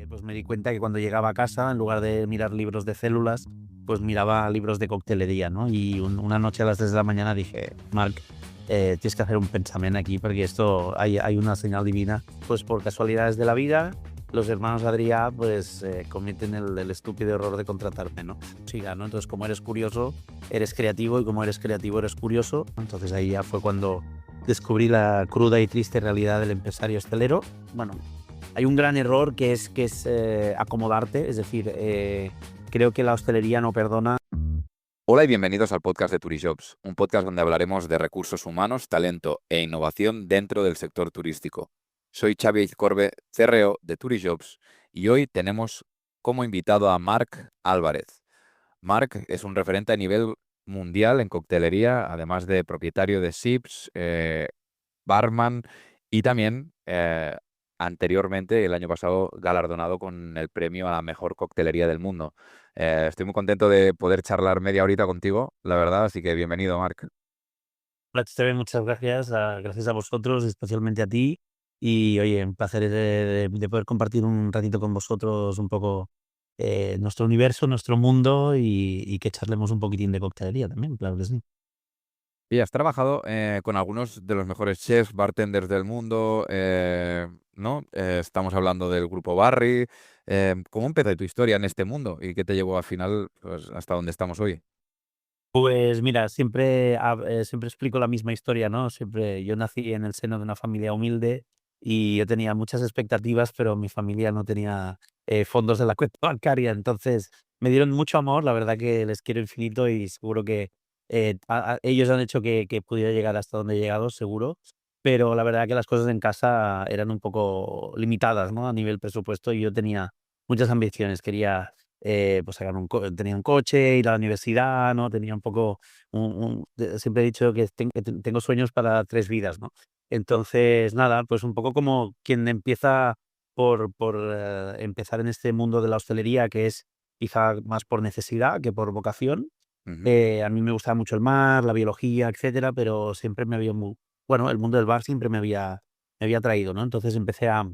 Pues me di cuenta que cuando llegaba a casa, en lugar de mirar libros de células, pues miraba libros de coctelería, ¿no? Y una noche a las 3 de la mañana dije, Marc, tienes que hacer un pensamiento aquí porque esto hay una señal divina. Pues por casualidades de la vida, los hermanos Adrià pues cometen el estúpido error de contratarme, ¿no? Siga, ¿no? Entonces, como eres curioso, eres creativo, y como eres creativo, eres curioso. Entonces ahí ya fue cuando descubrí la cruda y triste realidad del empresario hostelero. Bueno, hay un gran error que es acomodarte, es decir, creo que la hostelería no perdona. Hola y bienvenidos al podcast de Turijobs, un podcast donde hablaremos de recursos humanos, talento e innovación dentro del sector turístico. Soy Xavi Izcorbe, CRO de Turijobs, y hoy tenemos como invitado a Marc Álvarez. Marc es un referente a nivel mundial en coctelería, además de propietario de Sips, barman y también anteriormente, el año pasado, galardonado con el premio a la mejor coctelería del mundo. Estoy muy contento de poder charlar media horita contigo, la verdad, así que bienvenido, Marc. TV, muchas gracias, gracias a vosotros, especialmente a ti. Y oye, un placer de poder compartir un ratito con vosotros un poco nuestro universo, nuestro mundo y que charlemos un poquitín de coctelería también, claro que sí. Y has trabajado con algunos de los mejores chefs, bartenders del mundo, ¿no? Estamos hablando del grupo Barry. ¿Cómo empezó tu historia en este mundo y qué te llevó al final pues, hasta donde estamos hoy? Pues mira, siempre explico la misma historia, ¿no? Siempre yo nací en el seno de una familia humilde y yo tenía muchas expectativas, pero mi familia no tenía fondos de la cuenta bancaria. Entonces me dieron mucho amor, la verdad que les quiero infinito y seguro que ellos han hecho que pudiera llegar hasta donde he llegado, seguro. Pero la verdad que las cosas en casa eran un poco limitadas, ¿no? A nivel presupuesto, y yo tenía muchas ambiciones. Quería pues sacar tenía un coche, ir a la universidad, ¿no? Tenía un poco siempre he dicho que tengo sueños para 3 vidas, ¿no? Entonces, nada, pues un poco como quien empieza por empezar en este mundo de la hostelería, que es quizá más por necesidad que por vocación. Ujú. A mí me gustaba mucho el mar, la biología, etcétera, pero siempre me había bueno, el mundo del bar siempre me había atraído, ¿no? Entonces empecé a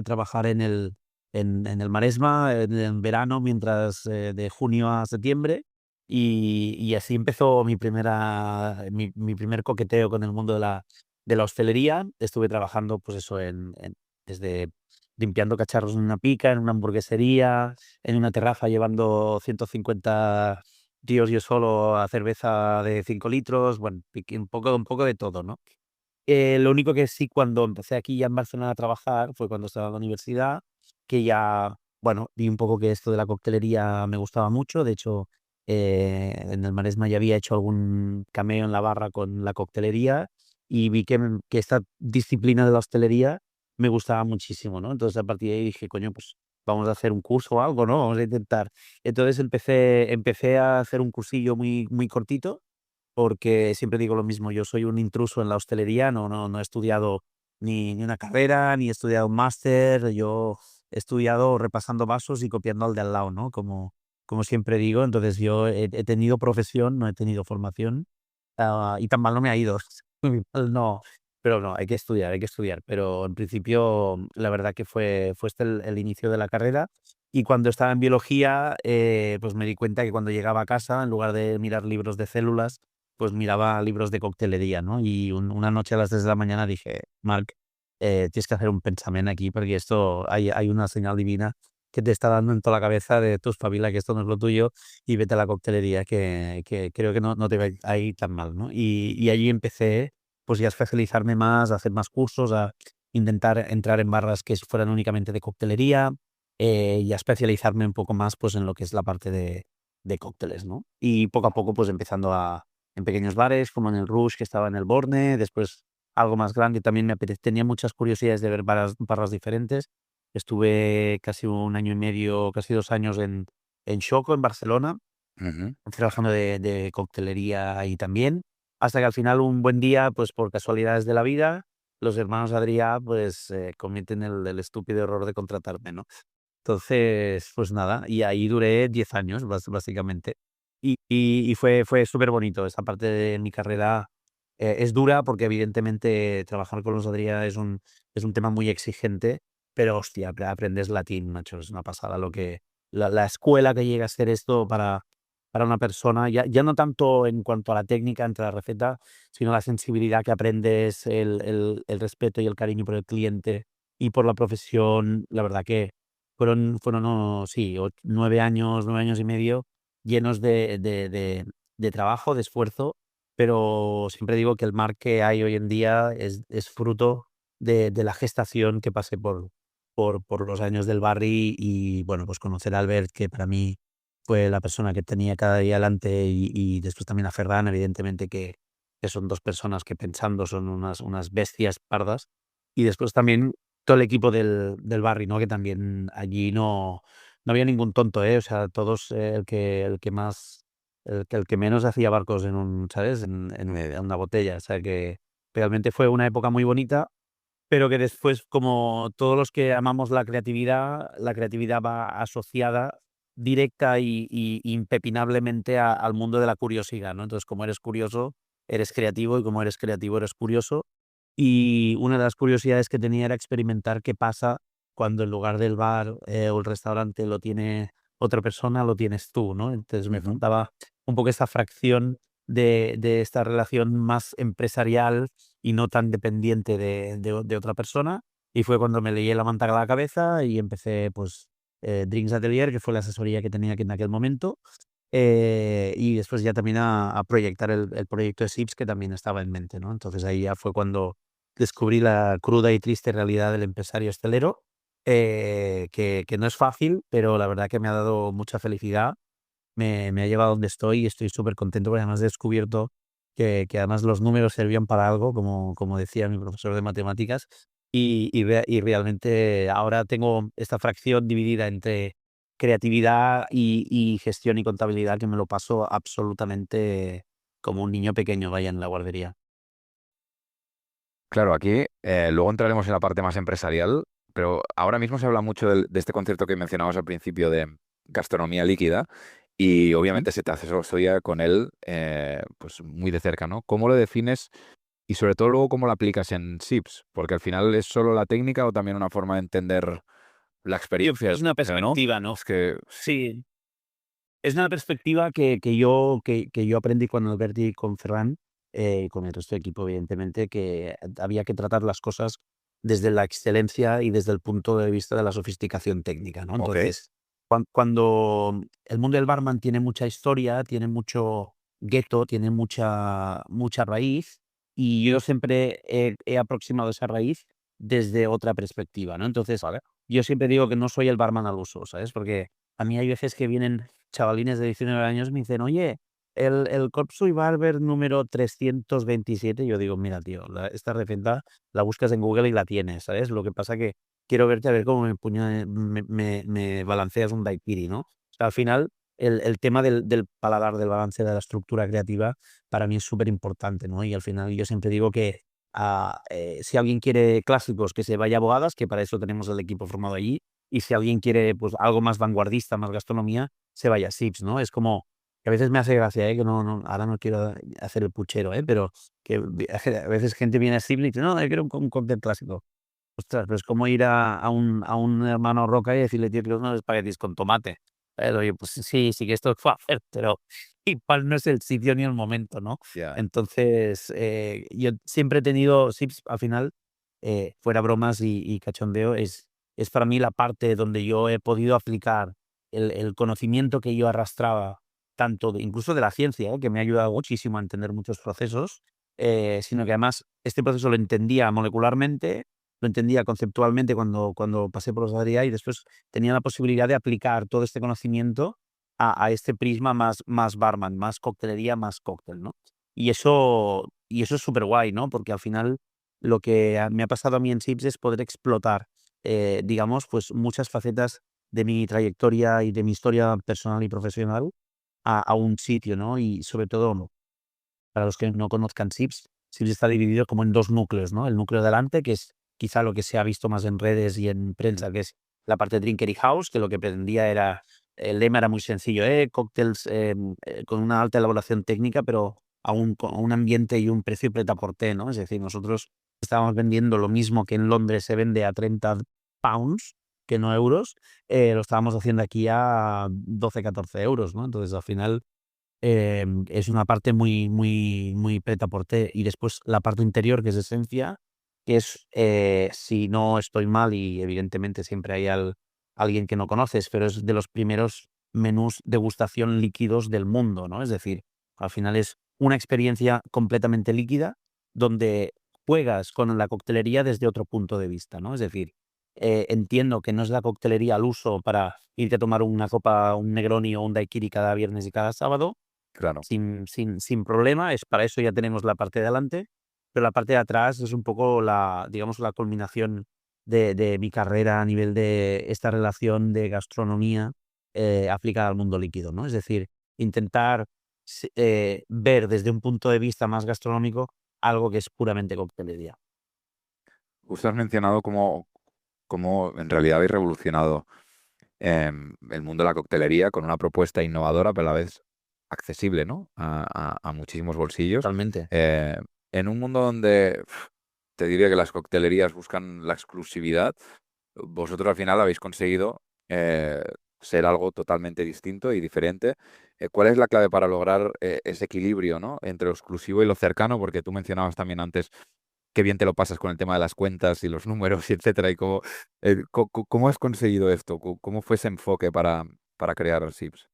trabajar en el Maresma, en verano, mientras de junio a septiembre, y así empezó mi primer coqueteo con el mundo de la hostelería. Estuve trabajando, pues eso, desde limpiando cacharros en una pica, en una hamburguesería, en una terraza llevando 150 tíos yo solo a cerveza de 5 litros, bueno, un poco de todo, ¿no? Lo único que sí, cuando empecé aquí ya en Barcelona a trabajar, fue cuando estaba en la universidad, que ya, bueno, vi un poco que esto de la coctelería me gustaba mucho. De hecho, en el Maresma ya había hecho algún cameo en la barra con la coctelería y vi que esta disciplina de la hostelería me gustaba muchísimo, ¿no? Entonces, a partir de ahí dije: "Coño, pues vamos a hacer un curso o algo, ¿no? Vamos a intentar". Entonces empecé a hacer un cursillo muy muy cortito, porque siempre digo lo mismo, yo soy un intruso en la hostelería, no he estudiado ni una carrera, ni he estudiado un máster. Yo he estudiado repasando vasos y copiando al de al lado, ¿no? Como siempre digo. Entonces yo he tenido profesión, no he tenido formación, y tan mal no me ha ido. Muy mal no, pero no, hay que estudiar. Pero en principio, la verdad que fue este el inicio de la carrera. Y cuando estaba en biología, pues me di cuenta que cuando llegaba a casa, en lugar de mirar libros de células, pues miraba libros de coctelería, ¿no? Y una noche a las 3 de la mañana dije: "Marc, tienes que hacer un pensamiento aquí porque esto hay una señal divina que te está dando en toda la cabeza de tu espabila, que esto no es lo tuyo, y vete a la coctelería, que creo que no te va a ir tan mal", ¿no? Y allí empecé, pues, ya a especializarme más, a hacer más cursos, a intentar entrar en barras que fueran únicamente de coctelería, y a especializarme un poco más, pues, en lo que es la parte de cócteles, ¿no? Y poco a poco, pues, empezando en pequeños bares, como en el Rush, que estaba en el Borne, después algo más grande. También tenía muchas curiosidades de ver barras diferentes. Estuve casi 1 año y medio, casi 2 años en Xoco, en Barcelona, Ujú. trabajando de coctelería ahí también, hasta que al final, un buen día, pues por casualidades de la vida, los hermanos Adrià, pues, cometen el estúpido error de contratarme, ¿no? Entonces, pues nada, y ahí duré 10 años, básicamente. Y fue súper bonito esa parte de mi carrera. Es dura porque evidentemente trabajar con los Adrià es un tema muy exigente, pero hostia, aprendes latín, macho, es una pasada lo que la escuela que llega a ser esto para una persona, ya no tanto en cuanto a la técnica entre la receta, sino la sensibilidad que aprendes, el respeto y el cariño por el cliente y por la profesión. La verdad que fueron sí, 9 años y medio llenos de trabajo, de esfuerzo, pero siempre digo que el Marc que hay hoy en día es fruto de la gestación que pasé por los años del barri y, bueno, pues conocer a Albert, que para mí fue la persona que tenía cada día delante y después también a Ferran, evidentemente, que son 2 personas que pensando son unas bestias pardas. Y después también todo el equipo del barri, ¿no? Que también allí no había ningún tonto, ¿eh? O sea, todos, el que menos hacía barcos en un, ¿sabes? En una botella. O sea, que realmente fue una época muy bonita, pero que después, como todos los que amamos la creatividad va asociada directa y impepinablemente al mundo de la curiosidad, ¿no? Entonces, como eres curioso, eres creativo, y como eres creativo, eres curioso. Y una de las curiosidades que tenía era experimentar qué pasa cuando en lugar del bar, o el restaurante lo tiene otra persona, lo tienes tú, ¿no? Entonces me Ujú. faltaba un poco esa fracción de esta relación más empresarial y no tan dependiente de otra persona. Y fue cuando me lié la manta a la cabeza y empecé, pues, Drinks Atelier, que fue la asesoría que tenía aquí en aquel momento, y después ya también a proyectar el proyecto de Sips, que también estaba en mente, ¿no? Entonces ahí ya fue cuando descubrí la cruda y triste realidad del empresario hostelero, que no es fácil, pero la verdad que me ha dado mucha felicidad, me ha llevado a donde estoy y estoy súper contento porque además he descubierto que además los números servían para algo, como decía mi profesor de matemáticas, y realmente ahora tengo esta fracción dividida entre creatividad y gestión y contabilidad, que me lo paso absolutamente como un niño pequeño, vaya, en la guardería. Claro, aquí luego entraremos en la parte más empresarial, pero ahora mismo se habla mucho de este concepto que mencionabas al principio de gastronomía líquida y ¿Mm? obviamente se te asesoría con él pues muy de cerca, ¿no? ¿Cómo lo defines y sobre todo luego cómo lo aplicas en SIPS? Porque al final es solo la técnica o también una forma de entender la experiencia, Es una ¿no? perspectiva, ¿no? Es que Sí. Es una perspectiva que yo aprendí con Alberti y con Ferran, y con el resto del equipo, evidentemente, que había que tratar las cosas desde la excelencia y desde el punto de vista de la sofisticación técnica, ¿no? ok, Entonces, cuando el mundo del barman tiene mucha historia, tiene mucho gueto, tiene mucha raíz, y yo siempre he aproximado esa raíz desde otra perspectiva, ¿no? Entonces, vale. yo siempre digo que no soy el barman al uso, ¿sabes? Porque a mí hay veces que vienen chavalines de 19 años, me dicen: "Oye, el Corp Sui Barber número 327". Yo digo: "Mira, tío, esta receta la buscas en Google y la tienes, ¿sabes? Lo que pasa que quiero verte a ver cómo me balanceas un daiquiri", ¿no? O sea, al final, el tema del paladar, del balance, de la estructura creativa, para mí es súper importante, ¿no? Y al final yo siempre digo que, si alguien quiere clásicos, que se vaya a Bogadas, que para eso tenemos el equipo formado allí, y si alguien quiere, pues, algo más vanguardista, más gastronomía, se vaya a Sips, ¿no? Es como que a veces me hace gracia, que ahora no quiero hacer el puchero, pero que a veces gente viene a Sips y dice: "No, yo quiero un cóctel clásico". Ostras, pero es como ir a un hermano Roca y decirle: "Tío, quiero unos espaguetis con tomate". Oye, pues sí, sí que esto fue a hacer, pero igual no es el sitio ni el momento, ¿no? Ya. Entonces, yo siempre he tenido Sips, al final, fuera bromas y cachondeo, es para mí la parte donde yo he podido aplicar el conocimiento que yo arrastraba, tanto incluso de la ciencia, que me ha ayudado muchísimo a entender muchos procesos, sino que además este proceso lo entendía molecularmente, lo entendía conceptualmente cuando pasé por los ADIA, y después tenía la posibilidad de aplicar todo este conocimiento a este prisma más barman, más coctelería, más cóctel, ¿no? Y eso es súper guay, ¿no? Porque al final lo que me ha pasado a mí en Sips es poder explotar, digamos, pues muchas facetas de mi trayectoria y de mi historia personal y profesional a un sitio, ¿no? Y sobre todo, para los que no conozcan Sips, Sips está dividido como en 2 núcleos, ¿no? El núcleo delante, que es quizá lo que se ha visto más en redes y en prensa, que es la parte Drinkery House, que lo que pretendía era, el lema era muy sencillo, cócteles, con una alta elaboración técnica, pero con un ambiente y un precio prêt-à-porter, ¿no? Es decir, nosotros estábamos vendiendo lo mismo que en Londres se vende a 30 pounds, que no euros, lo estábamos haciendo aquí a 12, 14 euros, ¿no? Entonces, al final, es una parte muy, muy, muy prêt-à-porter. Y después la parte interior, que es esencia, que es, si no estoy mal, y evidentemente siempre hay alguien que no conoces, pero es de los primeros menús degustación líquidos del mundo, ¿no? Es decir, al final es una experiencia completamente líquida donde juegas con la coctelería desde otro punto de vista, ¿no? Es decir, entiendo que no es la coctelería al uso para irte a tomar una copa, un Negroni o un Daiquiri cada viernes y cada sábado, Claro. sin problema, es para eso ya tenemos la parte de adelante, pero la parte de atrás es un poco digamos, la culminación de mi carrera a nivel de esta relación de gastronomía, aplicada al mundo líquido, ¿no? Es decir, intentar ver desde un punto de vista más gastronómico algo que es puramente coctelería. Justo has mencionado cómo en realidad habéis revolucionado el mundo de la coctelería con una propuesta innovadora, pero a la vez accesible, ¿no? A muchísimos bolsillos. Totalmente. Eh, en un mundo donde te diría que las coctelerías buscan la exclusividad, vosotros al final habéis conseguido eh, ser algo totalmente distinto y diferente. ¿Cuál es la clave para lograr ese equilibrio, ¿no? Entre lo exclusivo y lo cercano? Porque tú mencionabas también antes qué bien te lo pasas con el tema de las cuentas y los números y etcétera, y cómo has conseguido esto, cómo fue ese enfoque para crear SIPS.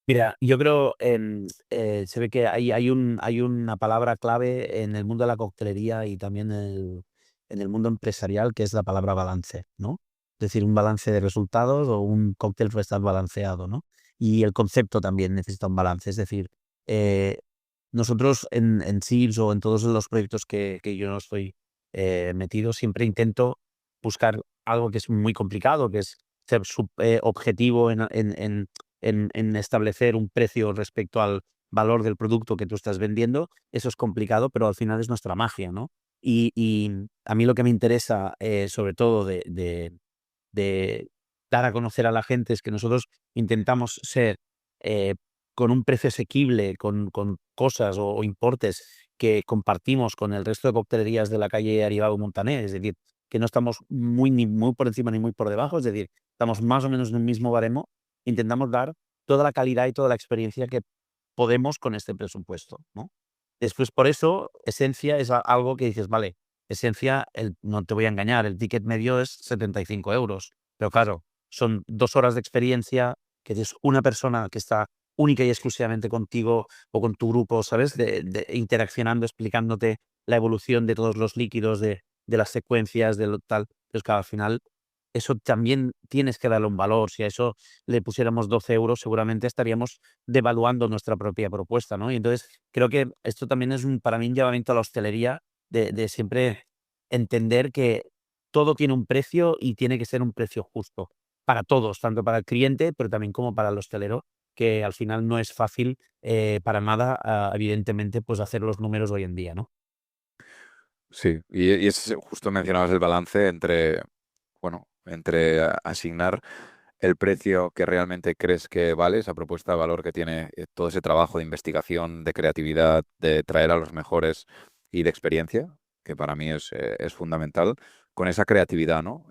Mira, yo creo, se ve que hay una palabra clave en el mundo de la coctelería y también en el mundo empresarial, que es la palabra balance, ¿no? Es decir, un balance de resultados o un cóctel puede estar balanceado, ¿no? Y el concepto también necesita un balance. Es decir, eh, nosotros en SIPS o en todos los proyectos que yo no estoy metido, siempre intento buscar algo que es muy complicado, que es ser objetivo en establecer un precio respecto al valor del producto que tú estás vendiendo. Eso es complicado, pero al final es nuestra magia, ¿no? Y a mí lo que me interesa, sobre todo de dar a conocer a la gente, es que nosotros intentamos ser, eh, con un precio asequible, con cosas o importes que compartimos con el resto de coctelerías de la calle Aribau Montaner. Es decir, que no estamos ni muy por encima ni muy por debajo, es decir, estamos más o menos en el mismo baremo. Intentamos dar toda la calidad y toda la experiencia que podemos con este presupuesto, ¿no? Después, por eso, Esencia es algo que dices, vale, Esencia, no te voy a engañar, el ticket medio es 75 euros, pero claro, son 2 horas de experiencia, que es una persona que está única y exclusivamente contigo o con tu grupo, ¿sabes? Interaccionando, explicándote la evolución de todos los líquidos, de las secuencias, de lo tal. Entonces, claro, al final, eso también tienes que darle un valor. Si a eso le pusiéramos 12 euros, seguramente estaríamos devaluando nuestra propia propuesta, ¿no? Y entonces creo que esto también es para mí un llamamiento a la hostelería de siempre entender que todo tiene un precio y tiene que ser un precio justo para todos, tanto para el cliente, pero también como para el hostelero, que al final no es fácil, para nada, evidentemente, pues hacer los números hoy en día, ¿no? Sí, y justo mencionabas el balance entre asignar el precio que realmente crees que vale, esa propuesta de valor que tiene todo ese trabajo de investigación, de creatividad, de traer a los mejores y de experiencia, que para mí es fundamental, con esa creatividad, ¿no?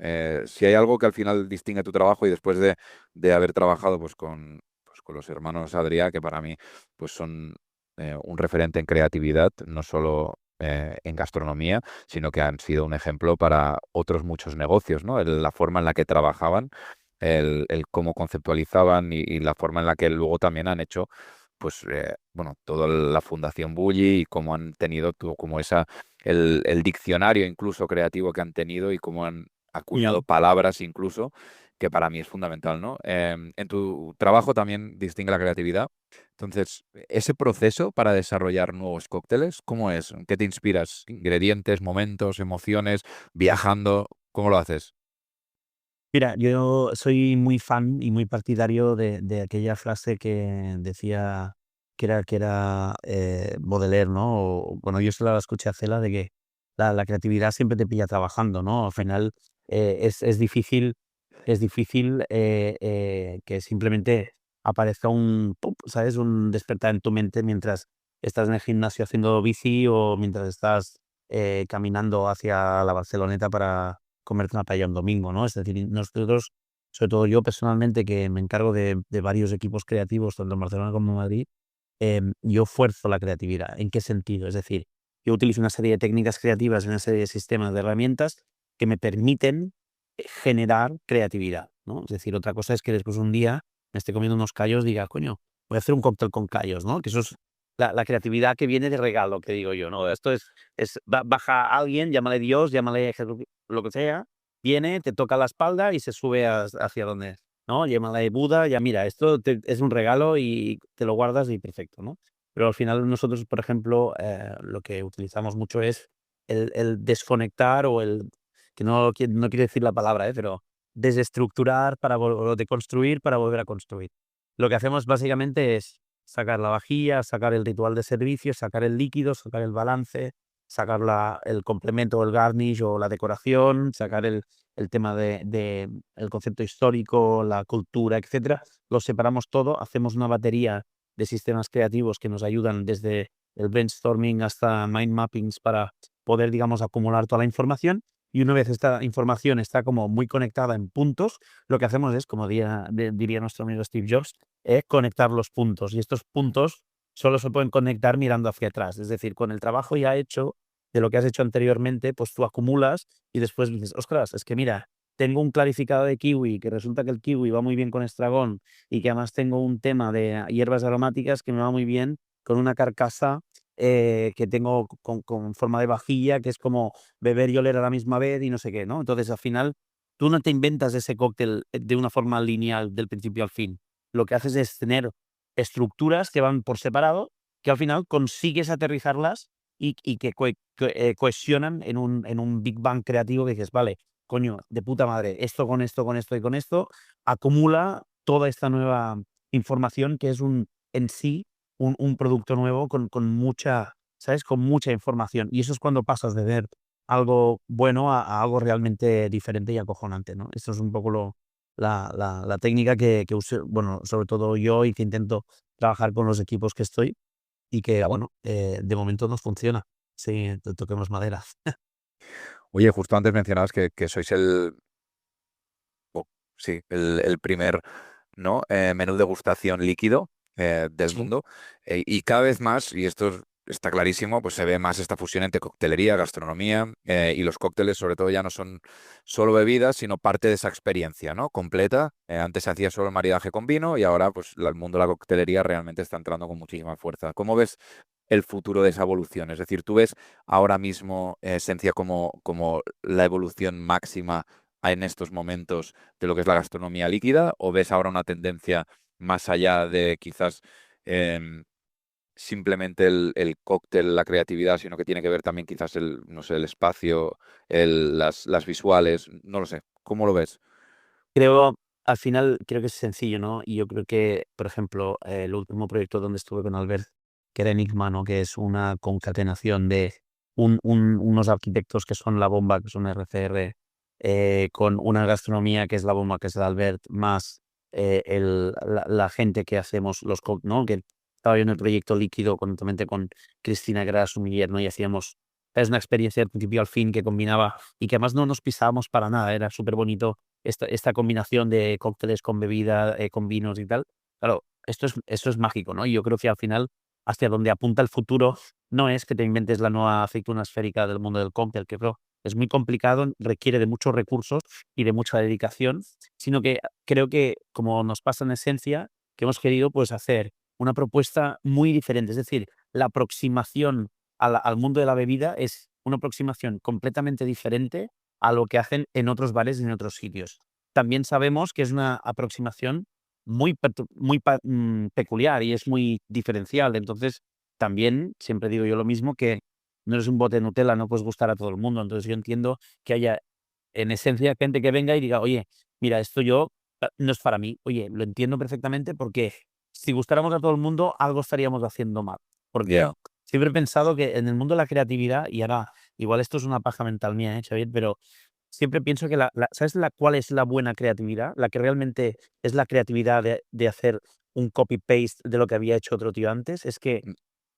Si hay algo que al final distingue tu trabajo y después de haber trabajado pues con los hermanos Adrià, que para mí pues son un referente en creatividad, no solo en gastronomía, sino que han sido un ejemplo para otros muchos negocios, ¿no? La forma en la que trabajaban, el cómo conceptualizaban y la forma en la que luego también han hecho, pues, toda la Fundación Bulli y cómo han tenido como el diccionario incluso creativo que han tenido y cómo han acuñado Mm. palabras incluso, que para mí es fundamental, ¿no? En tu trabajo también distingue la creatividad. Entonces, ese proceso para desarrollar nuevos cócteles, ¿cómo es? ¿En qué te inspiras? ¿Ingredientes, momentos, emociones, viajando? ¿Cómo lo haces? Mira, yo soy muy fan y muy partidario de aquella frase que decía que era Baudelaire, ¿no? O, bueno, yo se la escuché a Cela de que la creatividad siempre te pilla trabajando, ¿no? Al final, es difícil que simplemente aparezca un, ¡pum!, ¿sabes? Un despertar en tu mente mientras estás en el gimnasio haciendo bici o mientras estás caminando hacia la Barceloneta comerte una paella un domingo, ¿no? Es decir, nosotros, sobre todo yo personalmente, que me encargo de varios equipos creativos, tanto en Barcelona como en Madrid, yo fuerzo la creatividad. ¿En qué sentido? Es decir, yo utilizo una serie de técnicas creativas, una serie de sistemas, de herramientas que me permiten generar creatividad, ¿no? Es decir, otra cosa es que después un día me esté comiendo unos callos y diga, coño, voy a hacer un cóctel con callos, ¿no? Que eso es la creatividad que viene de regalo, que digo yo, ¿no? Esto baja alguien, llámale Dios, llámale lo que sea, viene, te toca la espalda y se sube hacia donde, ¿no? Llámale Buda, ya mira, esto es un regalo y te lo guardas y perfecto, ¿no? Pero al final nosotros, por ejemplo, lo que utilizamos mucho es el desconectar o que no quiero decir la palabra, pero desestructurar o deconstruir para volver a construir. Lo que hacemos básicamente es sacar la vajilla, sacar el ritual de servicio, sacar el líquido, sacar el balance, sacar el complemento o el garnish o la decoración, sacar el tema el concepto histórico, la cultura, etcétera. Lo separamos todo, hacemos una batería de sistemas creativos que nos ayudan desde el brainstorming hasta mind mappings para poder, digamos, acumular toda la información. Y una vez esta información está como muy conectada en puntos, lo que hacemos es, como diría nuestro amigo Steve Jobs, conectar los puntos. Y estos puntos solo se pueden conectar mirando hacia atrás. Es decir, con el trabajo ya hecho, de lo que has hecho anteriormente, pues tú acumulas y después dices, ostras, es que mira, tengo un clarificado de kiwi, que resulta que el kiwi va muy bien con estragón y que además tengo un tema de hierbas aromáticas que me va muy bien con una carcasa que tengo con forma de vajilla, que es como beber y oler a la misma vez y no sé qué, ¿no? Entonces, al final, tú no te inventas ese cóctel de una forma lineal del principio al fin. Lo que haces es tener estructuras que van por separado, que al final consigues aterrizarlas y que cohesionan en un Big Bang creativo que dices, vale, coño, de puta madre, esto con esto, con esto y con esto, acumula toda esta nueva información que es en sí un producto nuevo con mucha, ¿sabes? Con mucha información. Y eso es cuando pasas de ver algo bueno a algo realmente diferente y acojonante, ¿no? Esto es un poco la técnica que uso, bueno, sobre todo yo y que intento trabajar con los equipos que estoy y que, bueno, de momento nos funciona. Sí, toquemos madera. Oye, justo antes mencionabas que sois sí, el primer, ¿no? Menú degustación líquido del Sí. mundo. Y cada vez más, y está clarísimo, pues se ve más esta fusión entre coctelería, gastronomía, y los cócteles sobre todo ya no son solo bebidas, sino parte de esa experiencia, ¿no? Completa. Antes se hacía solo el maridaje con vino y ahora pues el mundo de la coctelería realmente está entrando con muchísima fuerza. ¿Cómo ves el futuro de esa evolución? Es decir, ¿tú ves ahora mismo Esencia como la evolución máxima en estos momentos de lo que es la gastronomía líquida, o ves ahora una tendencia más allá de quizás em, simplemente el cóctel, la creatividad, sino que tiene que ver también quizás no sé, el espacio, las visuales, no lo sé. ¿Cómo lo ves? Creo, al final, creo que es sencillo, ¿no? Y yo creo que, por ejemplo, el último proyecto donde estuve con Albert, que era Enigma, ¿no? Que es una concatenación de unos arquitectos que son la bomba, que son RCR, con una gastronomía que es la bomba, que es de Albert, más la gente que hacemos ¿no? Que estaba yo en el proyecto Líquido conjuntamente con Cristina Gras, mi yerno, y hacíamos, es una experiencia de principio al fin que combinaba y que además no nos pisábamos para nada, era súper bonito esta combinación de cócteles con bebida, con vinos y tal. Claro, esto es mágico, ¿no? Y yo creo que al final, hacia donde apunta el futuro, no es que te inventes la nueva aceituna esférica del mundo del cóctel, que creo es muy complicado, requiere de muchos recursos y de mucha dedicación, sino que creo que, como nos pasa en Esencia, que hemos querido pues hacer una propuesta muy diferente. Es decir, la aproximación al mundo de la bebida es una aproximación completamente diferente a lo que hacen en otros bares y en otros sitios. También sabemos que es una aproximación muy peculiar y es muy diferencial. Entonces, también, siempre digo yo lo mismo, que no eres un bote de Nutella, no puedes gustar a todo el mundo. Entonces, yo entiendo que haya, en esencia, gente que venga y diga, oye, mira, esto no es para mí. Oye, lo entiendo perfectamente porque si gustáramos a todo el mundo, algo estaríamos haciendo mal. Porque Ya. siempre he pensado que en el mundo de la creatividad, y ahora, igual esto es una paja mental mía, Xavier, pero siempre pienso que ¿sabes cuál es la buena creatividad? La que realmente es la creatividad de hacer un copy-paste de lo que había hecho otro tío antes. Es que Mm.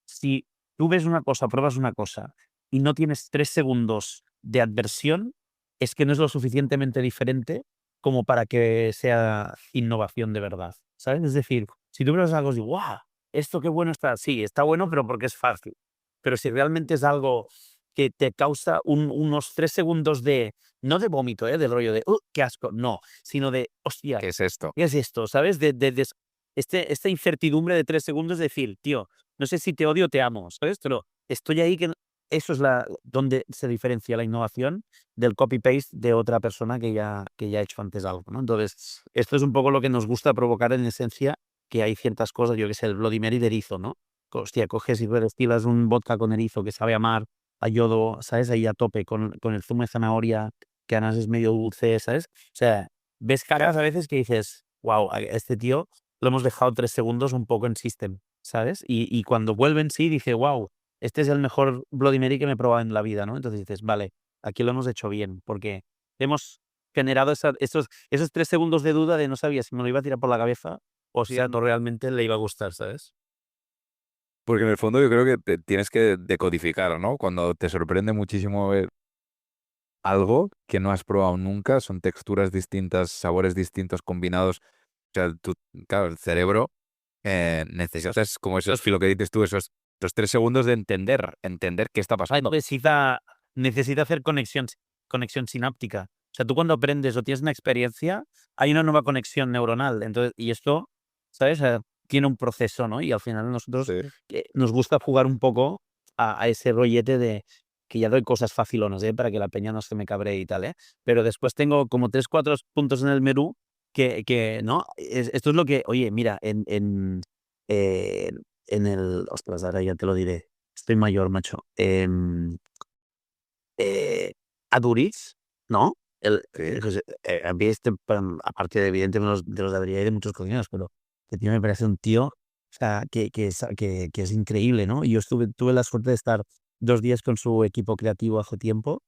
si tú ves una cosa, pruebas una cosa y no tienes 3 segundos de adversión, es que no es lo suficientemente diferente como para que sea innovación de verdad, ¿sabes? Es decir, si tú pruebas algo y dices, ¡guau! Esto qué bueno está. Sí, está bueno, pero porque es fácil. Pero si realmente es algo que te causa unos 3 segundos de, no de vómito, del rollo de, qué asco, no, sino de, hostia, ¿Qué es esto? ¿qué es esto? ¿Sabes? Esta incertidumbre de 3 segundos de decir, tío, no sé si te odio o te amo, ¿sabes? Pero estoy ahí que eso es donde se diferencia la innovación del copy-paste de otra persona que ya ha hecho antes algo, ¿no? Entonces, esto es un poco lo que nos gusta provocar en esencia, que hay ciertas cosas, yo que sé, el Bloody Mary de erizo, ¿no? Hostia, coges y destilas un vodka con erizo que sabe a mar, a yodo, ¿sabes? Ahí a tope, con el zumo de zanahoria, que además es medio dulce, ¿sabes? O sea, ves caras a veces que dices, wow, a este tío lo hemos dejado 3 segundos un poco en system, ¿sabes? Y cuando vuelve en sí dice, wow, este es el mejor Bloody Mary que me he probado en la vida, ¿no? Entonces dices, vale, aquí lo hemos hecho bien, porque hemos generado esos 3 segundos de duda de no sabía si me lo iba a tirar por la cabeza o si no realmente le iba a gustar, ¿sabes? Porque en el fondo yo creo que te tienes que decodificar, ¿no? Cuando te sorprende muchísimo ver algo que no has probado nunca, son texturas distintas, sabores distintos combinados. O sea, claro, el cerebro necesitas, como esos, lo que dices tú, esos 3 segundos de entender qué está pasando. Necesita hacer conexión sináptica. O sea, tú cuando aprendes o tienes una experiencia, hay una nueva conexión neuronal. Entonces, y esto, ¿sabes? Tiene un proceso, ¿no? Y al final nosotros Sí. nos gusta jugar un poco a ese rollete de que ya doy cosas facilonas, para que la peña no se me cabree y tal, ¿eh? Pero después tengo como 3 4 puntos en el menú ¿no? Esto es lo que, oye, mira, eh, en ostras, ahora ya te lo diré. Estoy mayor, macho. Eh, Aduriz, ¿no? Sí. Pues, a mí aparte de evidentemente de los de Adrià y de muchos coños, pero este tío me parece un tío, o sea, que es increíble, ¿no? Y yo tuve la suerte de estar 2 días con su equipo creativo hace tiempo,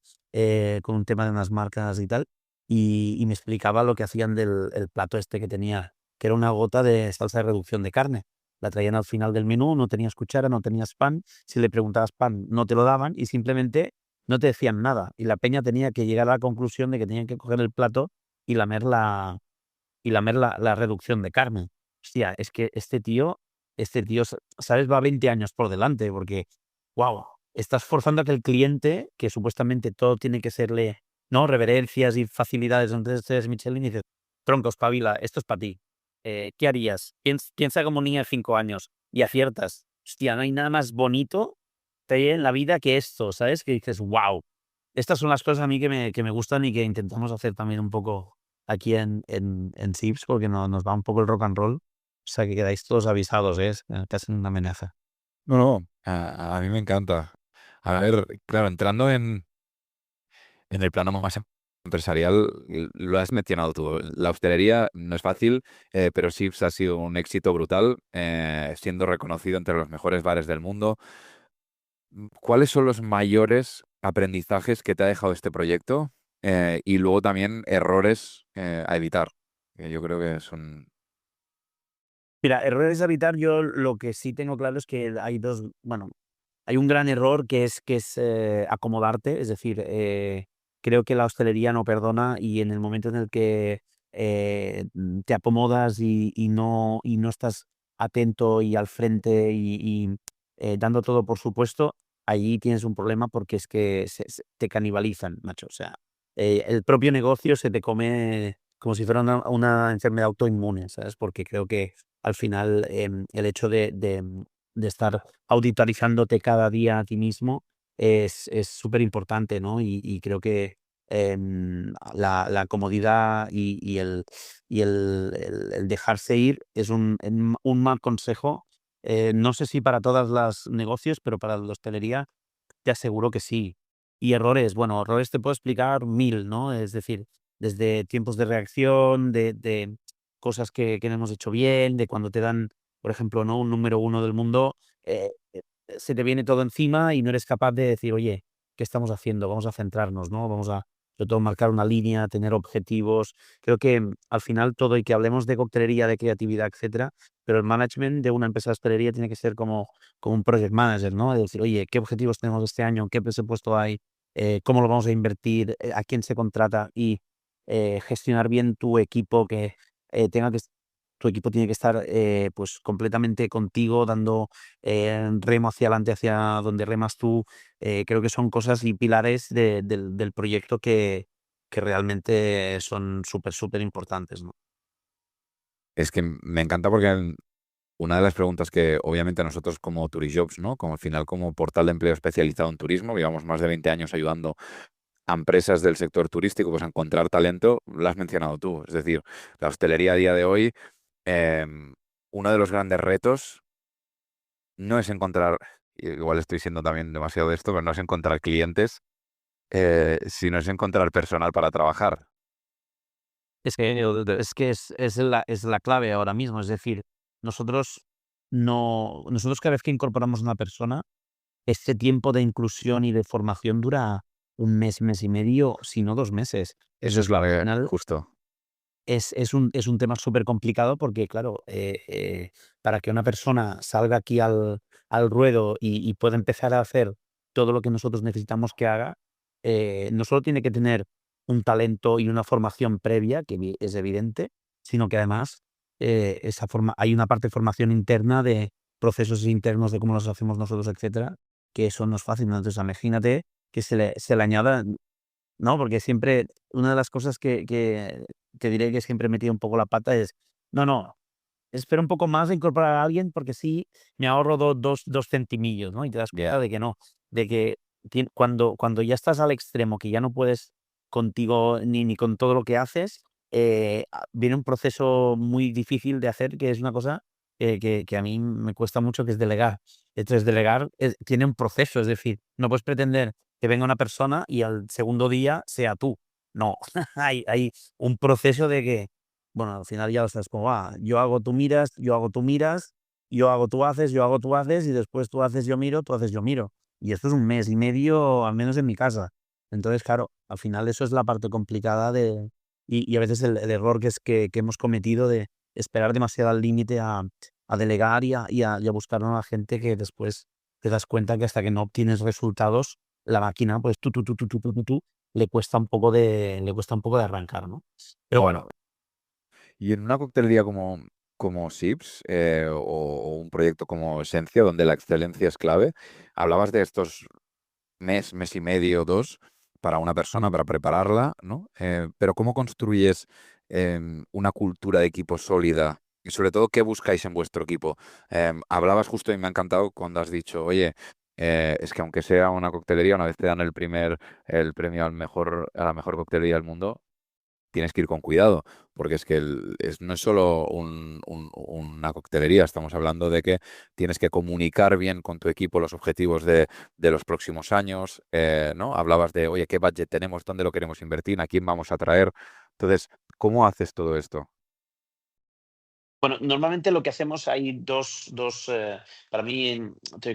con un tema de unas marcas y tal, y me explicaba lo que hacían del el plato este que tenía, que era una gota de salsa de reducción de carne. La traían al final del menú, no tenías cuchara, no tenías pan, si le preguntabas pan, no te lo daban y simplemente no te decían nada. Y la peña tenía que llegar a la conclusión de que tenían que coger el plato y lamer la reducción de carne. Hostia, es que este tío, ¿sabes? Va 20 años por delante porque, wow, estás forzando a que el cliente, que supuestamente todo tiene que serle, ¿no? Reverencias y facilidades. Entonces eres Michelin y dices, tronco, espabila, esto es para ti. ¿Qué harías? Piensa como niña de 5 años y aciertas. Hostia, no hay nada más bonito en la vida que esto, ¿sabes? Que dices, wow. Estas son las cosas a mí que me gustan y que intentamos hacer también un poco aquí en Sips, porque nos va un poco el rock and roll. O sea, que quedáis todos avisados, ¿eh? Casi una amenaza. No, no, a mí me encanta. A ver, claro, entrando en el plano más empresarial, lo has mencionado tú. La hostelería no es fácil, pero Sips ha sido un éxito brutal, siendo reconocido entre los mejores bares del mundo. ¿Cuáles son los mayores aprendizajes que te ha dejado este proyecto? Y luego también errores a evitar, que yo creo que son... Mira, errores a evitar, yo lo que sí tengo claro es que bueno, hay un gran error que es acomodarte, es decir, creo que la hostelería no perdona y en el momento en el que te acomodas y no estás atento y al frente y dando todo por supuesto, allí tienes un problema porque es que te canibalizan, macho. O sea, el propio negocio se te come como si fuera una enfermedad autoinmune, ¿sabes? Porque creo que al final el hecho de estar auditorizándote cada día a ti mismo es súper importante, ¿no? Y creo que la comodidad y el dejarse ir es un mal consejo. No sé si para todos los negocios, pero para la hostelería te aseguro que sí. Y errores, bueno, errores te puedo explicar 1000, ¿no? Es decir, desde tiempos de reacción, de cosas que no hemos hecho bien, de cuando te dan, por ejemplo, ¿no? Un número uno del mundo, se te viene todo encima y no eres capaz de decir, oye, ¿qué estamos haciendo? Vamos a centrarnos, ¿no? Vamos a, sobre todo, marcar una línea, tener objetivos. Creo que al final todo, y que hablemos de coctelería, de creatividad, etcétera, pero el management de una empresa de hostelería tiene que ser como un project manager, ¿no? Es decir, oye, ¿qué objetivos tenemos este año? ¿Qué presupuesto hay? cómo lo vamos a invertir, a quién se contrata y gestionar bien tu equipo, que tenga que tu equipo tiene que estar pues completamente contigo, dando remo hacia adelante, hacia donde remas tú. Creo que son cosas y pilares del proyecto que realmente son súper, súper importantes, ¿no? Es que me encanta porque una de las preguntas que obviamente nosotros como Turijobs, ¿no? Como al final como portal de empleo especializado en turismo, llevamos más de 20 años ayudando a empresas del sector turístico pues, a encontrar talento, lo has mencionado tú. Es decir, la hostelería a día de hoy, em, uno de los grandes retos no es encontrar, igual estoy siendo también demasiado de esto, pero no es encontrar clientes, sino es encontrar personal para trabajar. Es que es la clave ahora mismo. Es decir, nosotros nosotros cada vez que incorporamos una persona, este tiempo de inclusión y de formación dura un mes, mes y medio, si no 2 meses. Eso es la Al de final justo. es un tema súper complicado porque, claro, para que una persona salga aquí al ruedo y pueda empezar a hacer todo lo que nosotros necesitamos que haga, no solo tiene que tener un talento y una formación previa, que es evidente, sino que además hay una parte de formación interna de procesos internos de cómo los hacemos nosotros, etcétera, que eso no es fácil, ¿no? Entonces, imagínate que se le añada, ¿no? Porque siempre una de las cosas que te diré que siempre he metido un poco la pata es: "No, no, espera un poco más de incorporar a alguien porque sí me ahorro dos centimillos", ¿no? Y te das Ya. cuenta de que no, de que cuando ya estás al extremo, que ya no puedes contigo ni con todo lo que haces, viene un proceso muy difícil de hacer, que es una cosa que a mí me cuesta mucho, que es delegar. Entonces, delegar tiene un proceso, es decir, no puedes pretender que venga una persona y al segundo día sea tú. No, hay un proceso de que, bueno, al final ya lo sabes cómo va. Yo hago, tú miras, yo hago, tú miras, yo hago, tú haces, yo hago, tú haces, y después tú haces, yo miro, tú haces, yo miro. Y esto es un mes y medio, al menos en mi casa. Entonces, claro, al final eso es la parte complicada y a veces el error que hemos cometido de esperar demasiado al límite a delegar y a buscar a una gente que después te das cuenta que hasta que no obtienes resultados, la máquina, pues tú, le cuesta un poco de arrancar, ¿no? Pero bueno. Y en una coctelería como Sips o un proyecto como Esencia, donde la excelencia es clave, hablabas de estos mes y medio, 2, para una persona, para prepararla, ¿no? Pero ¿cómo construyes una cultura de equipo sólida? Y sobre todo, ¿qué buscáis en vuestro equipo? Hablabas justo y me ha encantado cuando has dicho, oye, es que aunque sea una coctelería, una vez te dan el premio a la mejor coctelería del mundo, tienes que ir con cuidado, porque es que no es solo una coctelería, estamos hablando de que tienes que comunicar bien con tu equipo los objetivos de los próximos años, ¿no? Hablabas de, oye, ¿qué budget tenemos? ¿Dónde lo queremos invertir? ¿A quién vamos a traer? Entonces, ¿cómo haces todo esto? Bueno, normalmente lo que hacemos hay para mí,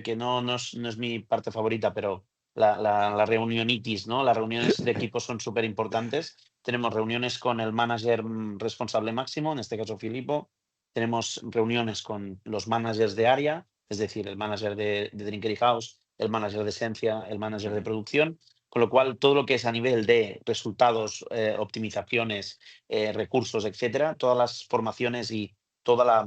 que no es mi parte favorita, pero la reunionitis, ¿no? Las reuniones de equipo son súper importantes. Tenemos reuniones con el manager responsable máximo, en este caso Filipo. Tenemos reuniones con los managers de área, es decir, el manager de Drinkery House, el manager de esencia, el manager de Ujú. producción. Con lo cual, todo lo que es a nivel de resultados, optimizaciones, recursos, etcétera, todas las formaciones y toda la,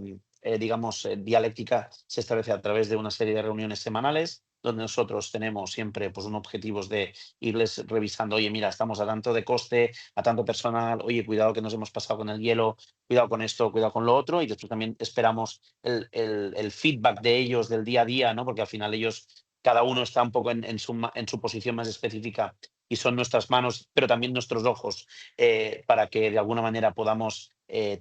digamos, dialéctica se establece a través de una serie de reuniones semanales, donde nosotros tenemos siempre pues, unos objetivos de irles revisando: oye, mira, estamos a tanto de coste, a tanto personal, oye, cuidado que nos hemos pasado con el hielo, cuidado con esto, cuidado con lo otro, y después también esperamos el feedback de ellos del día a día, ¿no? Porque al final ellos, cada uno está un poco en su posición más específica y son nuestras manos, pero también nuestros ojos, para que de alguna manera podamos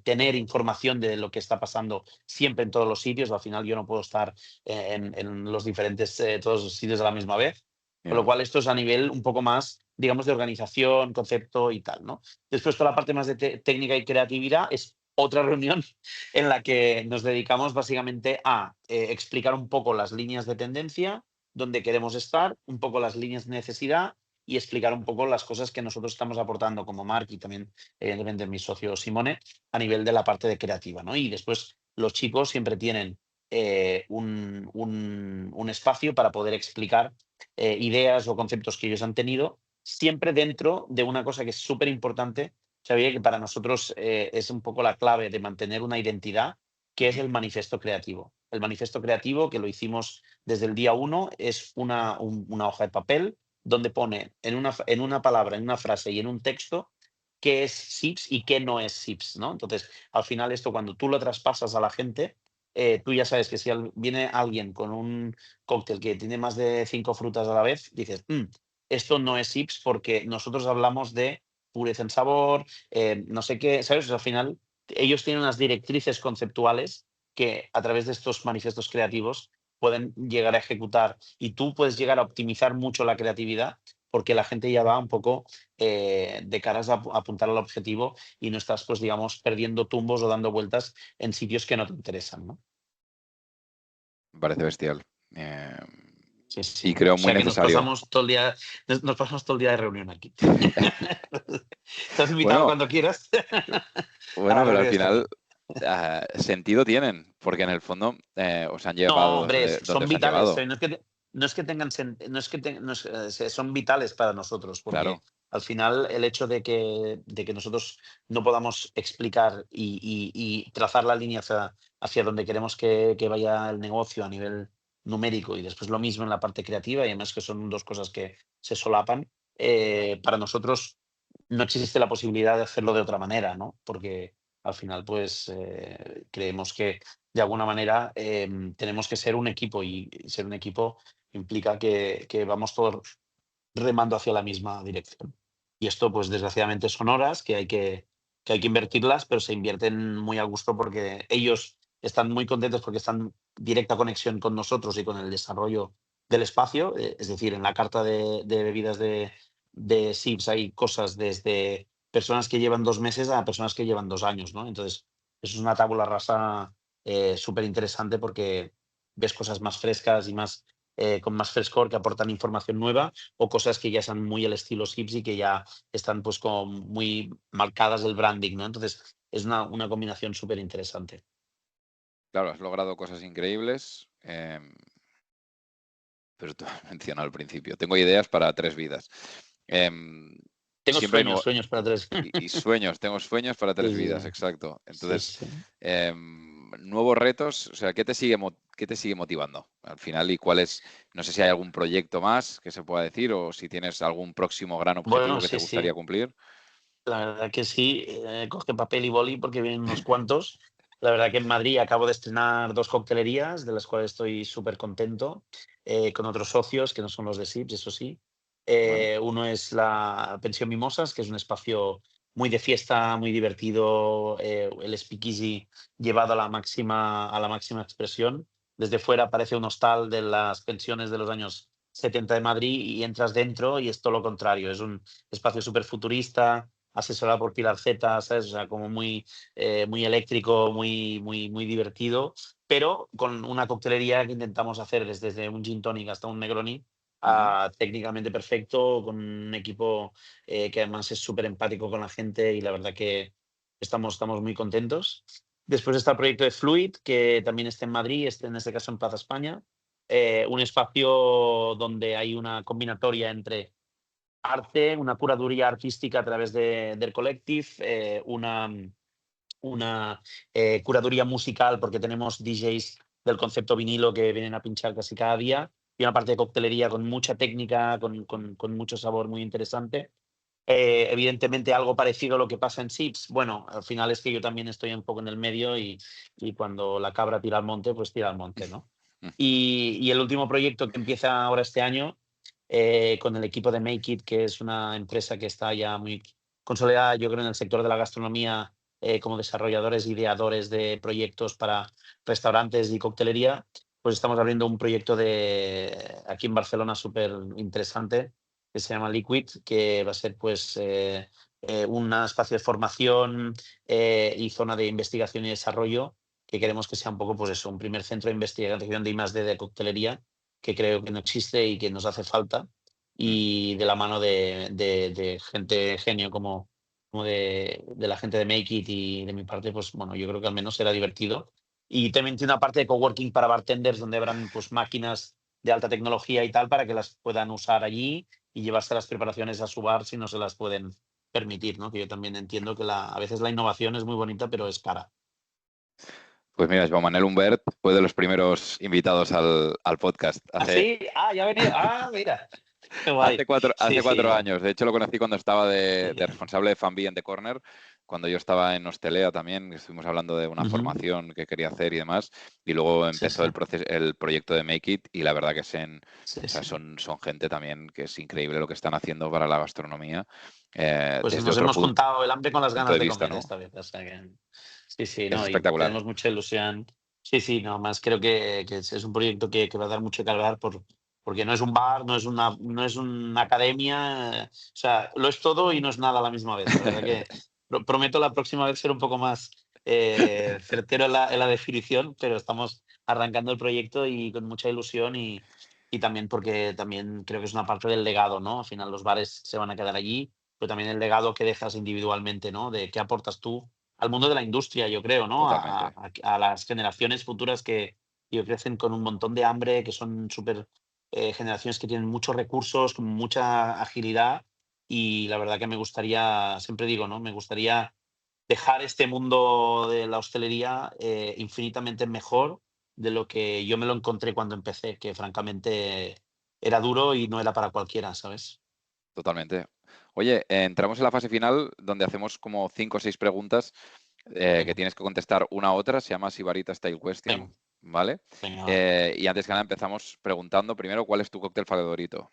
tener información de lo que está pasando siempre en todos los sitios. Al final yo no puedo estar en los diferentes, todos los sitios a la misma vez. Con lo Ya. cual esto es a nivel un poco más, digamos, de organización, concepto y tal, ¿no? Después toda la parte más de técnica y creatividad es otra reunión en la que nos dedicamos básicamente a explicar un poco las líneas de tendencia, dónde queremos estar, un poco las líneas de necesidad y explicar un poco las cosas que nosotros estamos aportando como Mark y también, evidentemente, mi socio Simone, a nivel de la parte de creativa, ¿no? Y después los chicos siempre tienen un espacio para poder explicar ideas o conceptos que ellos han tenido siempre dentro de una cosa que es súper importante, sabía que para nosotros es un poco la clave de mantener una identidad, que es Ujú. el manifiesto creativo. El manifiesto creativo, que lo hicimos desde el día uno, es una hoja de papel donde pone en una palabra, en una frase y en un texto qué es SIPS y qué no es SIPS, ¿no? Entonces, al final esto cuando tú lo traspasas a la gente, tú ya sabes que si viene alguien con un cóctel que tiene más de 5 frutas a la vez, dices, esto no es SIPS porque nosotros hablamos de pureza en sabor, no sé qué, ¿sabes? Al final, ellos tienen unas directrices conceptuales que a través de estos manifiestos creativos pueden llegar a ejecutar y tú puedes llegar a optimizar mucho la creatividad porque la gente ya va un poco de caras a apuntar al objetivo y no estás, pues digamos, perdiendo tumbos o dando vueltas en sitios que no te interesan, ¿no? Me parece bestial. Em, Sí, y sí. creo O muy sea que nos necesario. pasamos todo el día, nos pasamos todo el día de reunión aquí. Estás invitado Bueno, cuando quieras a bueno, las pero al reuniones final también. sentido tienen, porque en el fondo os han No, llevado hombre, donde son os han vitales. llevado. No es que tengan, no es que son vitales para nosotros, porque Claro, al final el hecho de que nosotros no podamos explicar y trazar la línea hacia donde queremos que vaya el negocio a nivel numérico y después lo mismo en la parte creativa, y además que son dos cosas que se solapan, para nosotros no existe la posibilidad de hacerlo de otra manera, ¿no? Porque al final, pues creemos que de alguna manera tenemos que ser un equipo y ser un equipo implica que vamos todos remando hacia la misma dirección. Y esto, pues desgraciadamente son horas que hay que invertirlas, pero se invierten muy a gusto porque ellos están muy contentos porque están en directa conexión con nosotros y con el desarrollo del espacio. Es decir, en la carta de bebidas de SIPS hay cosas desde personas que llevan 2 meses a personas que llevan 2 años, ¿no? Entonces, eso es una tabula rasa súper interesante porque ves cosas más frescas y más con más frescor que aportan información nueva o cosas que ya son muy el estilo SIPS y que ya están pues como muy marcadas del branding, ¿no? Entonces es una combinación súper interesante. claro, has logrado cosas increíbles, pero tú has mencionado al principio, tengo ideas para 3 vidas. Em, Tengo siempre hay sueños, sueños para tres. y sueños, tengo sueños para Sí, 3 vidas, sí, exacto. sí, Entonces, sí. nuevos retos, o sea, qué te sigue motivando al final y cuál es, no sé si hay algún proyecto más que se pueda decir o si tienes algún próximo gran objetivo Bueno, que te sí, gustaría sí. cumplir? La verdad que sí, coge papel y boli porque vienen unos cuantos. La verdad que en Madrid acabo de estrenar 2 coctelerías, de las cuales estoy súper contento, con otros socios que no son los de SIPS, eso sí. Bueno, Uno es la Pensión Mimosas, que es un espacio muy de fiesta, muy divertido, el speakeasy llevado a la máxima expresión. Desde fuera parece un hostal de las pensiones de los años 70 de Madrid y entras dentro y es todo lo contrario, es un espacio súper futurista, asesorado por Pilar Z, ¿sabes? O sea, como muy eléctrico, muy divertido, pero con una coctelería que intentamos hacer desde un gin tonic hasta un Negroni, ujú, técnicamente perfecto, con un equipo que además es súper empático con la gente y la verdad que estamos muy contentos. Después está el proyecto de Fluid, que también está en Madrid, este, en este caso en Plaza España, un espacio donde hay una combinatoria entre arte, una curaduría artística a través del collective, una curaduría musical porque tenemos DJs del concepto vinilo que vienen a pinchar casi cada día y una parte de coctelería con mucha técnica, con mucho sabor muy interesante. Evidentemente algo parecido a lo que pasa en SIPS. Bueno, al final es que yo también estoy un poco en el medio y cuando la cabra tira al monte, pues tira al monte, ¿no? mm, Y el último proyecto que empieza ahora este año con el equipo de Make It, que es una empresa que está ya muy consolidada, yo creo, en el sector de la gastronomía, como desarrolladores, ideadores de proyectos para restaurantes y coctelería, pues estamos abriendo un proyecto aquí en Barcelona súper interesante que se llama Liquid, que va a ser pues un espacio de formación y zona de investigación y desarrollo que queremos que sea un poco pues eso, un primer centro de investigación de I+D de coctelería que creo que no existe y que nos hace falta, mm. y de la mano de gente genio como de la gente de Make It y de mi parte, pues bueno, yo creo que al menos será divertido. Y también tiene una parte de coworking para bartenders donde habrán pues máquinas de alta tecnología y tal para que las puedan usar allí y llevarse las preparaciones a su bar si no se las pueden permitir, ¿no? Que yo también entiendo que a veces la innovación es muy bonita, pero es cara. Pues mira, Joan Manuel Humbert fue de los primeros invitados al podcast ¿Ah, hace, sí? Ah, ya ha venido. Ah, mira. Qué guay. hace Sí, sí, cuatro años. De hecho, lo conocí cuando estaba de sí. responsable de FanBee en The Corner, cuando yo estaba en Hostelea también, estuvimos hablando de una Ujú. formación que quería hacer y demás, y luego Sí, empezó sí. el proyecto de Make It, y la verdad que Sí, o sea, sí. son gente también que es increíble lo que están haciendo para la gastronomía, Pues desde nos otro hemos juntado el hambre con las punto ganas de de vista, comer ¿no? esta vez. O sea que sí, sí, Es no, y espectacular. tenemos mucha ilusión. Sí, sí, no, más creo que es un proyecto que va a dar mucho que hablar porque no es un bar, no es una academia, o sea, lo es todo y no es nada a la misma vez. La verdad que prometo la próxima vez ser un poco más certero en la definición, pero estamos arrancando el proyecto y con mucha ilusión y también porque también creo que es una parte del legado, ¿no? Al final los bares se van a quedar allí, pero también el legado que dejas individualmente, ¿no? De qué aportas tú al mundo de la industria, yo creo, ¿no? Totalmente. A las generaciones futuras que crecen con un montón de hambre, que son súper generaciones que tienen muchos recursos, con mucha agilidad. Y la verdad que me gustaría, siempre digo, ¿no? Me gustaría dejar este mundo de la hostelería infinitamente mejor de lo que yo me lo encontré cuando empecé, que francamente era duro y no era para cualquiera, ¿sabes? Totalmente. Oye, entramos en la fase final donde hacemos como 5 o 6 preguntas que Venga, tienes que contestar una a otra. Se llama Sibarita Style venga, Question, ¿vale? venga, va. Y antes que nada empezamos preguntando primero cuál es tu cóctel favorito.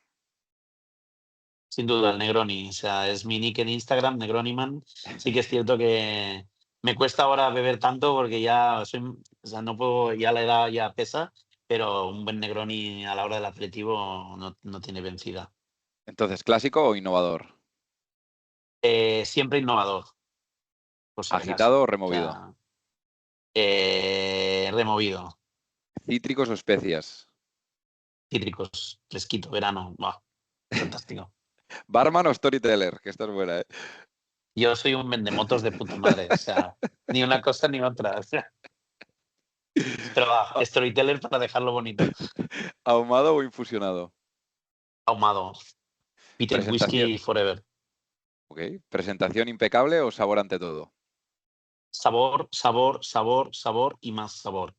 Sin duda, el Negroni. O sea, es mi nick en Instagram, Negroniman. Sí que es cierto que me cuesta ahora beber tanto porque ya soy, o sea, no puedo, ya la edad ya pesa, pero un buen Negroni a la hora del aperitivo no tiene vencida. Entonces, ¿clásico o innovador? Siempre innovador, por si ¿Agitado acaso. o O removido? sea, removido, ¿Cítricos o especias? cítricos, fresquito, verano. Buah, fantástico. ¿Barman o storyteller? Que esta es buena, ¿eh? Yo soy un vendemotos de puta madre, o sea, ni una cosa ni otra. O sea, pero va, Ah, storyteller para dejarlo bonito. ¿ahumado o infusionado? Ahumado. Peter Presentación, Whisky Forever. ok. ¿Presentación impecable o sabor ante todo? Sabor, sabor, sabor, sabor y más sabor.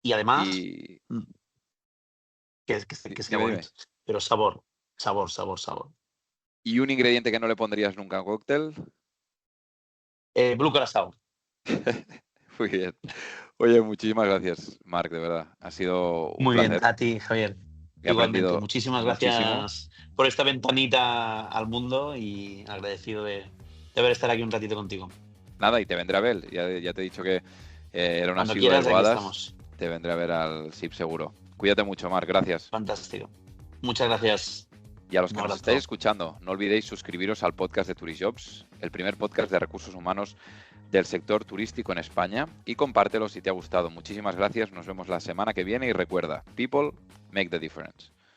Y además, Y mm, que sea dime, dime. bonito. Pero sabor, sabor, sabor, sabor. ¿Y un ingrediente que no le pondrías nunca a un cóctel? Blue Curaçao. Muy bien. Oye, muchísimas gracias, Marc, de verdad. Ha sido un Muy bien, placer. a ti, Javier. He Igualmente, aprendido muchísimas muchísimo. gracias por esta ventanita al mundo y agradecido de haber estado aquí un ratito contigo. Nada, y te vendré a ver. Ya te he dicho que era una Cuando asidua del quieras, aquí Boadas. estamos. Te vendré a ver al SIP seguro. Cuídate mucho, Marc. Gracias. Fantástico. Muchas gracias. Y a los Un que nos estáis abrazo. escuchando, no olvidéis suscribiros al podcast de Turijobs, el primer podcast de recursos humanos del sector turístico en España, y compártelo si te ha gustado. Muchísimas gracias. Nos vemos la semana que viene y recuerda, people make the difference.